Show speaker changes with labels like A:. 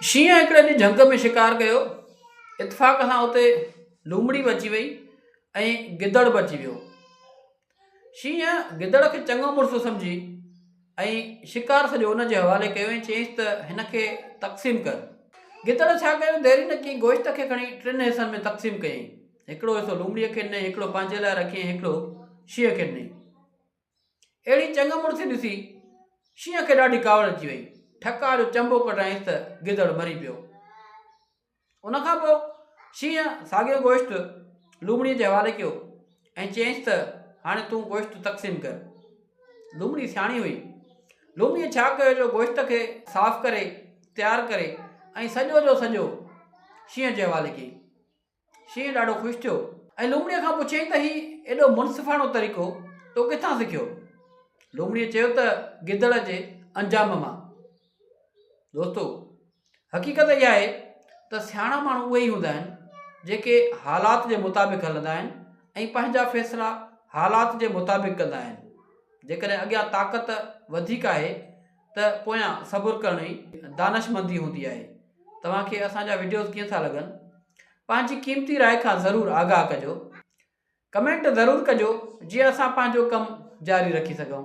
A: शींहं हिकिड़े ॾींहुं झंग में शिकार कयो। इतफ़ाक़ सां उते लूमड़ी बि अची वई ऐं गिदड़ बि अची वियो। शींहं गिदड़ खे चङो मुड़ुसु सम्झी ऐं शिकार सॼो हुन जे हवाले कयो ऐं चयईंसि त हिन खे तक़सीम कर। गिदड़ छा कयो, देरी न कयईं, गोश्त खे खणी 3 हिसनि में तक़सीम कयईं। हिकिड़ो हिसो लूमड़ीअ खे ॾिनई, हिकिड़ो पंहिंजे लाइ रखी, हिकिड़ो शींहं खे ॾिनई। अहिड़ी चङ मुड़ुसि ॾिसी शींहं खे ॾाढी कावड़ अची वई। ठका जो चंबो कढायईंसि त गिदड़ मरी पियो। उनखां पोइ शींहं साॻियो गोश्त लूमड़ीअ जे हवाले कयो ऐं चयईंसि त हाणे तूं गोश्त तक़सीम कर। लूमड़ी सियाणी हुई। लूमड़ीअ छा कयो, जो गोश्त खे साफ़ करे तयारु करे ऐं सॼो जो सॼो शींहं जे हवाले कई। शींहं ॾाढो ख़ुशि थियो ऐं लूमड़ीअ खां पुछियईं त हीउ एॾो मुनसिफ़ाणो तरीक़ो तो किथां सिखियो। लूमड़ीअ चयो त गिदड़ जे अंजाम मां। दोस्तो, हक़ीक़त इहा आहे त सियाणा माण्हू उहे ई हूंदा आहिनि जेके हालात जे मुताबिक़ हलंदा आहिनि ऐं पंहिंजा फ़ैसिला हालात जे मुताबिक़ कंदा आहिनि। जेकॾहिं अॻियां ताक़त वधीक आहे त पोयां सब्र करण जी दानशमंदी हूंदी आहे। तव्हांखे असांजा वीडियोज़ कीअं था लॻनि, पंहिंजी क़ीमती राय खां ज़रूरु आगाह कजो। कमेंट ज़रूरु कजो जीअं असां पंहिंजो कमु जारी रखी सघूं।